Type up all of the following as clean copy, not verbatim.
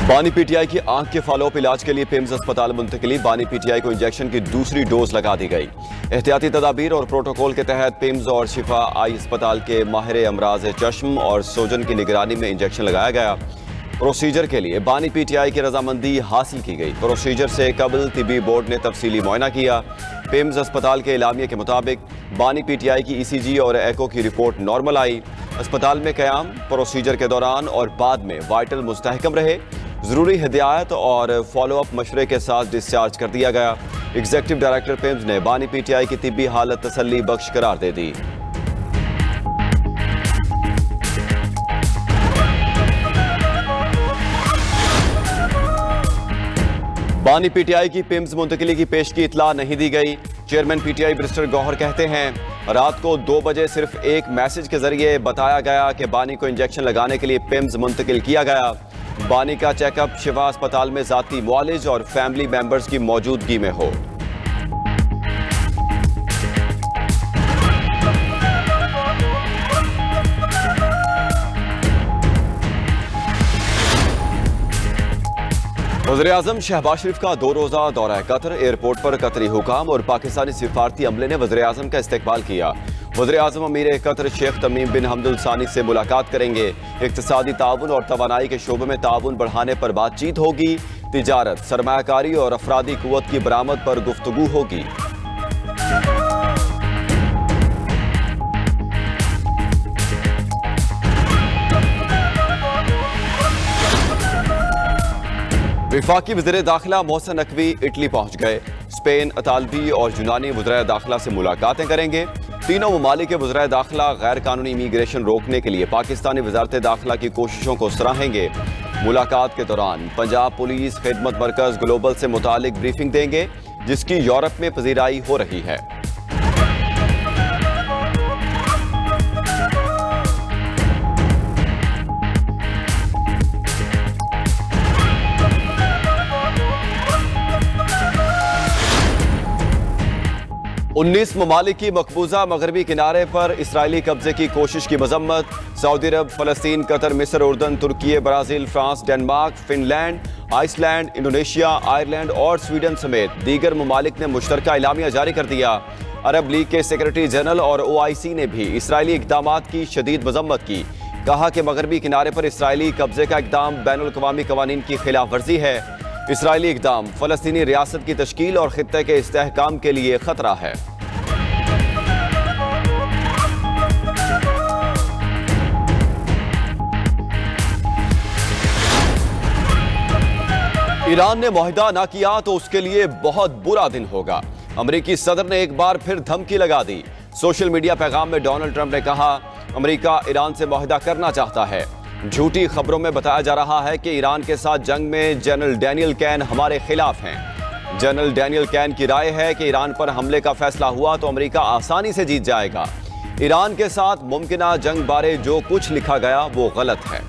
बानी पीटीआई की आंख के फॉलोअप इलाज के लिए पिम्स अस्पताल मुंतकिली। बानी पीटीआई को इंजेक्शन की दूसरी डोज लगा दी गई। एहतियाती तदाबीर और प्रोटोकॉल के तहत पिम्स और शिफा आई अस्पताल के माहिर अमराज चश्म और सोजन की निगरानी में इंजेक्शन लगाया गया। प्रोसीजर के लिए बानी पीटीआई की रजामंदी हासिल की गई। प्रोसीजर से कबल तिबी बोर्ड ने तफसीली मुआयना किया। पिम्स अस्पताल के इलामिया के मुताबिक बानी पीटीआई की ईसीजी और एको की रिपोर्ट नॉर्मल आई। अस्पताल में क़याम प्रोसीजर के दौरान और बाद में वाइटल मुस्तहकम रहे। ज़रूरी हिदायत और फॉलोअप मशवरे के साथ डिस्चार्ज कर दिया गया। एग्जीक्यूटिव डायरेक्टर पिम्स ने बानी पीटीआई की तिब्बी हालत तसल्ली बख्श करार दे दी। बानी पीटीआई की पिम्स मुंतकिली की पेश की इतला नहीं दी गई। चेयरमैन पीटीआई बैरिस्टर गौहर कहते हैं, रात को 2 बजे सिर्फ एक मैसेज के जरिए बताया गया कि बानी को इंजेक्शन लगाने के लिए पिम्स मुंतकिल किया गया। बानी का चेकअप शिफा अस्पताल में जाती मुआलिज और फैमिली मेंबर्स की मौजूदगी में हो। वज़ीर-ए-आज़म शहबाज शरीफ का 2 रोज़ा दौरा कतर। एयरपोर्ट पर कतरी हुकाम और पाकिस्तानी सिफारती अमले ने वज़ीर-ए-आज़म का इस्तकबाल किया। वज़ीर-ए-आज़म अमीर कतर शेख तमीम बिन हमदुल सानी से मुलाकात करेंगे। इक़्तिसादी ताउन और तवानाई के शोबे में ताउन बढ़ाने पर बातचीत होगी। तिजारत, सरमायाकारी और अफरादी कुव्वत की बरामद पर गुफ्तगू होगी। वफाकी वज़ीर दाखिला मोहसिन नकवी इटली पहुंच गए। स्पेन, इतालवी और यूनानी वज़ीर दाखिला से मुलाकातें करेंगे। तीनों ममालिक के वज़ीर दाखिला गैर कानूनी इमीग्रेशन रोकने के लिए पाकिस्तानी वज़ारत दाखिला की कोशिशों को सराहेंगे। मुलाकात के दौरान पंजाब पुलिस खिदमत मरकज़ ग्लोबल से मुतालिक ब्रीफिंग देंगे, जिसकी यूरोप में पजीराई हो रही है। उन्नीस ममालिक की मकबूजा मगरबी किनारे पर इसराइली कब्जे की कोशिश की मजम्मत। सऊदी अरब, फलस्तीन, कतर, मिस्र, उर्दन, तुर्की, Brazil, France, Denmark, Finland, Iceland, Indonesia, Ireland और स्वीडन समेत दीगर ममालिक ने मुश्तरका इलामिया जारी कर दिया। अरब लीग के सेक्रेटरी जनरल और OIC ने भी इसराइली इक़दामात की शदीद मजम्मत की। कहा कि मगरबी किनारे पर इसराइली कब्जे का इक़दाम बैनुल-अक़वामी कवानीन की खिलाफ वर्जी है। इसराइली इक़दाम फ़लस्तीनी रियासत की तश्कील और खित्ते के इस्तेहकाम के लिए खतरा है। ईरान ने मुआहिदा ना किया तो उसके लिए बहुत बुरा दिन होगा। अमेरिकी सदर ने एक बार फिर धमकी लगा दी। सोशल मीडिया पैगाम में डोनाल्ड ट्रंप ने कहा, अमेरिका ईरान से मुआहिदा करना चाहता है। झूठी खबरों में बताया जा रहा है कि ईरान के साथ जंग में जनरल डैनियल कैन हमारे खिलाफ हैं। जनरल डैनियल कैन की राय है कि ईरान पर हमले का फैसला हुआ तो अमेरिका आसानी से जीत जाएगा। ईरान के साथ मुमकिना जंग बारे जो कुछ लिखा गया वो गलत है।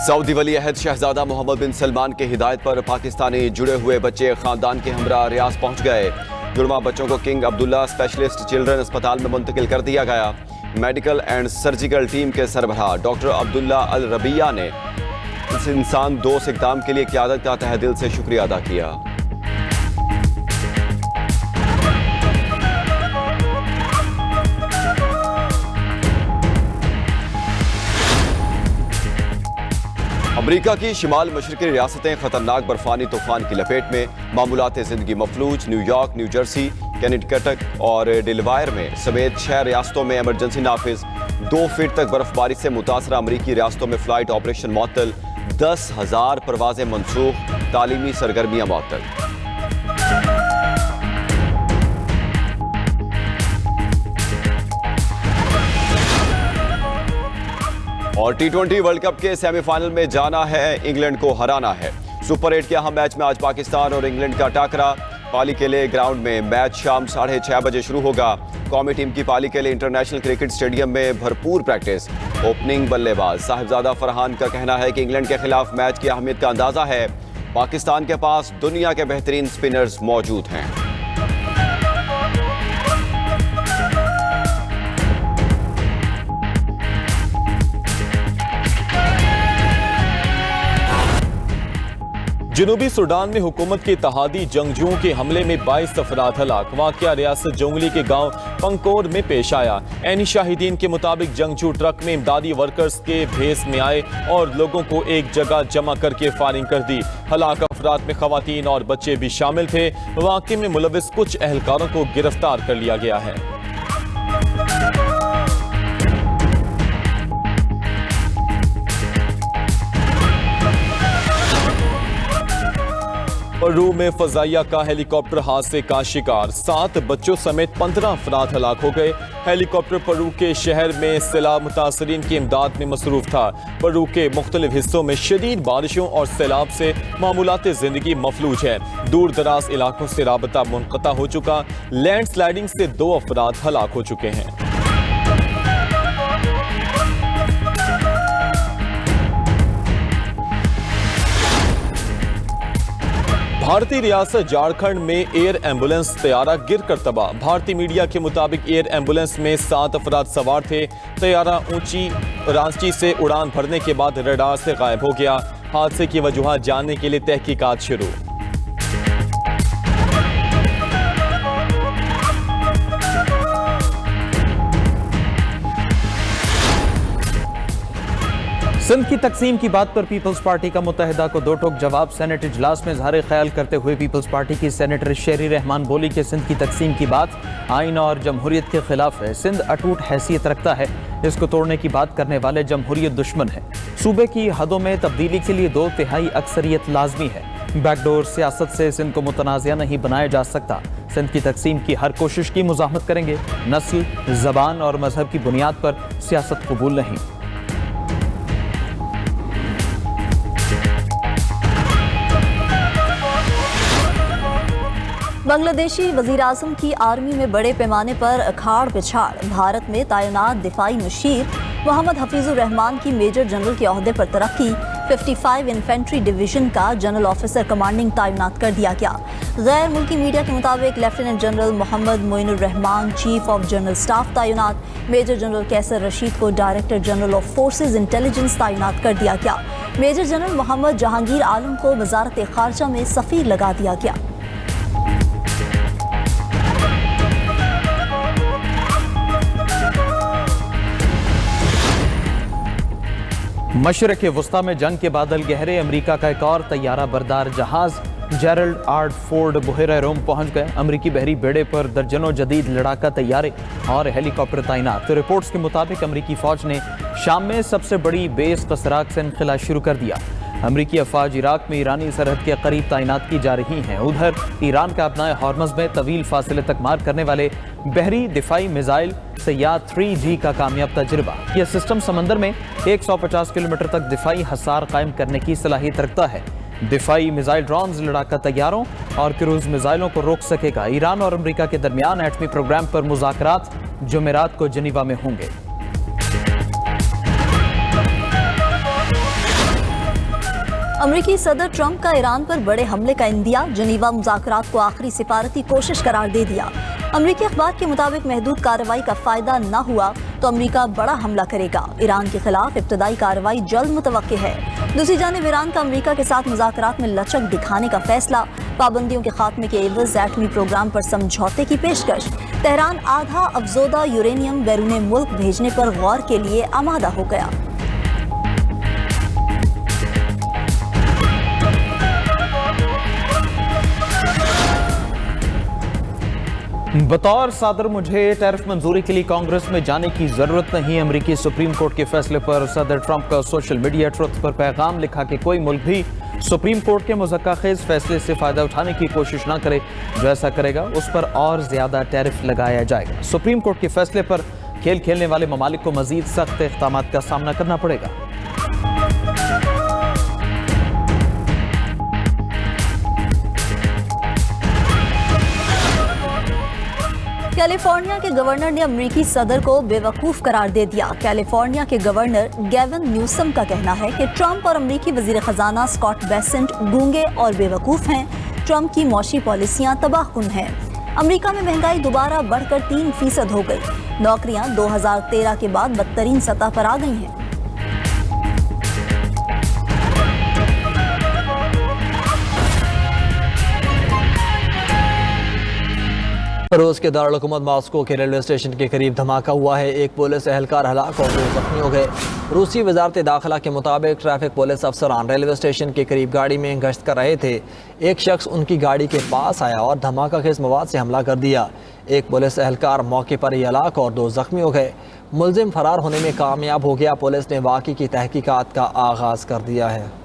सऊदी वली अहद शहजादा मोहम्मद बिन सलमान की हिदायत पर पाकिस्तानी जुड़े हुए बच्चे खानदान के हमरा रियाज पहुंच गए। जुड़वा बच्चों को किंग अब्दुल्ला स्पेशलिस्ट चिल्ड्रन अस्पताल में मुंतकिल कर दिया गया। मेडिकल एंड सर्जिकल टीम के सरबराह डॉक्टर अब्दुल्ला अल रबिया ने इस इंसान दोस्त इक़दाम के लिए क़यादत का तहे दिल से शुक्रिया अदा किया। अमरीका की शिमाल मशरक़ी रियासतें खतरनाक बर्फानी तूफान की लपेट में। मामूलात ज़िंदगी मफलूज। न्यूयॉर्क, न्यू जर्सी, कैनेटिकट और डेलवायर में समेत 6 रियासतों में इमरजेंसी नाफिज। 2 फीट तक बर्फबारी से मुतासरा अमरीकी रियासतों में फ़्लाइट ऑपरेशन मुअत्तल। 10,000 परवाजें मनसूख। तालीमी सरगर्मियाँ मुअत्तल। और T20 वर्ल्ड कप के सेमीफाइनल में जाना है, इंग्लैंड को हराना है। सुपर 8 के अहम मैच में आज पाकिस्तान और इंग्लैंड का टाकरा। पाली केले ग्राउंड में मैच शाम 6:30 बजे शुरू होगा। कौमी टीम की पाली केले इंटरनेशनल क्रिकेट स्टेडियम में भरपूर प्रैक्टिस। ओपनिंग बल्लेबाज साहिबजादा फरहान का कहना है कि इंग्लैंड के खिलाफ मैच की अहमियत का अंदाजा है। पाकिस्तान के पास दुनिया के बेहतरीन स्पिनर्स मौजूद हैं। जनूबी सूडान में हुकूमत के इत्तेहादी जंगजुओं के हमले में 22 अफराद हलाक। वाक़या रियासत जोंगली के गांव पंकोर में पेश आया। ऐनी शाहिदीन के मुताबिक जंगजू ट्रक में इमदादी वर्कर्स के भेस में आए और लोगों को एक जगह जमा करके फायरिंग कर दी। हलाक अफराद में खवातीन और बच्चे भी शामिल थे। वाक़े में मुलविस कुछ एहलकारों को गिरफ्तार कर लिया गया है। परू में फजाइया का हेलीकॉप्टर हादसे का शिकार, 7 बच्चों समेत 15 अफराद हलाक हो गए। हेलीकॉप्टर परू के शहर में सैलाब मुतासरीन की इमदाद में मसरूफ था। परू के मुख्तलिफ हिस्सों में शदीद बारिशों और सैलाब से मामूलात जिंदगी मफलूज है। दूर दराज इलाकों से राबता मुनक़ता हो चुका। लैंड स्लाइडिंग से 2 अफराद हलाक हो चुके हैं। भारतीय रियासत झारखंड में एयर एम्बुलेंस तैयारा गिरकर तबाह। भारतीय मीडिया के मुताबिक एयर एम्बुलेंस में 7 अफराद सवार थे। तैयारा ऊंची रांची से उड़ान भरने के बाद रडार से गायब हो गया। हादसे की वजूहात जानने के लिए तहकीकात शुरू। सिंध की तकसीम की बात पर पीपल्स पार्टी का मुत्तहिदा को दो टोक जवाब। सेनेट इजलास में इजहार ख्याल करते हुए पीपल्स पार्टी की सेनेटर शेरी रहमान बोली कि सिंध की तकसीम की बात आइन और जमहूरियत के खिलाफ है। सिंध अटूट हैसियत रखता है, इसको तोड़ने की बात करने वाले जमहूरियत दुश्मन है। सूबे की हदों में तब्दीली के लिए 2/3 अक्सरियत लाजमी है। बैकडोर सियासत से सिंध को मुतनाज़िया नहीं बनाया जा सकता। सिंध की तकसीम की हर कोशिश की मुज़ाहमत करेंगे। नस्ल, ज़बान और मजहब की बुनियाद पर सियासत कबूल नहीं। बांग्लादेशी वज़ीर आज़म की आर्मी में बड़े पैमाने पर अखाड़ पिछाड़। भारत में तैनात दिफाई मुशीर मोहम्मद हफीजुर रहमान की मेजर जनरल के ओहदे पर तरक्की। 55 इन्फेंट्री डिवीजन का जनरल ऑफिसर कमांडिंग तैनात कर दिया गया। गैर मुल्की मीडिया के मुताबिक lieutenant general Mohammad Moinur Rahman chief of general staff तैनात। मेजर जनरल कैसर रशीद को director general of forces intelligence तैनात कर दिया गया। मेजर जनरल मोहम्मद जहांगीर आलम को वजारत खारजा में सफीर लगा दिया गया। मशरक़ वस्ता में जंग के बादल गहरे। अमेरिका का एक और तैयारा बरदार जहाज जेरल्ड आर फोर्ड बुहेरा रोम पहुंच गए। अमेरिकी बहरी बेड़े पर दर्जनों जदीद लड़ाका तैयारे और हेलीकॉप्टर तैनात। तो रिपोर्ट्स के मुताबिक अमेरिकी फौज ने शाम में सबसे बड़ी बेस कसराक से इनखला शुरू कर दिया। अमेरिकी अफवाज इराक में ईरानी सरहद के करीब तैनात की जा रही हैं। उधर ईरान का अपना हॉर्मज़ में तवील फासले तक मार करने वाले बहरी दिफाई मिसाइल सयाद 3G का कामयाब तजुर्बा। यह सिस्टम समंदर में 150 किलोमीटर तक दिफाई हसार कायम करने की सलाहियत रखता है। दिफाई मिसाइल ड्रोन्स लड़ाका तैयारों और क्रूज मिसाइलों को रोक सकेगा। ईरान और अमेरिका के दरमियान एटमी प्रोग्राम पर मुज़ाकरात जुमेरात को जनीवा में होंगे। अमेरिकी सदर ट्रंप का ईरान पर बड़े हमले का इंदिया। जनीवा मुज़ाकरात को आखिरी सिफारती कोशिश करार दे दिया। अमेरिकी अखबार के मुताबिक महदूद कार्रवाई का फायदा न हुआ तो अमेरिका बड़ा हमला करेगा। ईरान के खिलाफ इब्तदाई कार्रवाई जल्द मुतवक्के है। दूसरी जानिब ईरान का अमेरिका के साथ मुज़ाकरात में लचक दिखाने का फैसला। पाबंदियों के खात्मे के एवज़ एटमी प्रोग्राम पर समझौते की पेशकश। तेहरान आधा अफजोदा यूरेनियम बैरून मुल्क भेजने पर गौर के लिए आमादा हो गया। बतौर सदर मुझे टैरिफ मंजूरी के लिए कांग्रेस में जाने की जरूरत नहीं। अमेरिकी सुप्रीम कोर्ट के फैसले पर सदर ट्रंप का सोशल मीडिया ट्रुथ पर पैगाम लिखा कि कोई मुल्क भी सुप्रीम कोर्ट के मुज़क्का-खेज़ फैसले से फायदा उठाने की कोशिश न करे। जो ऐसा करेगा उस पर और ज्यादा टैरिफ लगाया जाएगा। सुप्रीम कोर्ट के फैसले पर खेल खेलने वाले ममालिक को मजीद सख्त इक़दामात का सामना करना पड़ेगा। कैलिफोर्निया के गवर्नर ने अमेरिकी सदर को बेवकूफ़ करार दे दिया। कैलिफोर्निया के गवर्नर गैविन न्यूसम का कहना है कि ट्रंप और अमेरिकी वजीर खजाना स्कॉट बेसेंट गूंगे और बेवकूफ़ हैं। ट्रंप की मौशी पॉलिसियां तबाहकुन हैं। अमेरिका में महंगाई दोबारा बढ़कर 3% हो गई। नौकरियां 2013 के बाद बदतरीन सतह पर आ गई हैं। रूस के दारुल-हुकूमत मॉस्को के रेलवे स्टेशन के करीब धमाका हुआ है। एक पुलिस एहलकार हलाक और 2 जख्मी हो गए। रूसी वजारत दाखिला के मुताबिक ट्रैफिक पुलिस अफसरान रेलवे स्टेशन के करीब गाड़ी में गश्त कर रहे थे। एक शख्स उनकी गाड़ी के पास आया और धमाका खेज मवाद से हमला कर दिया। एक पुलिस एहलकार मौके पर ही हलाक और 2 जख्मी हो गए। मुलजिम फरार होने में कामयाब हो गया। पुलिस ने वाक़ई की तहकीकात का आगाज़ कर दिया है।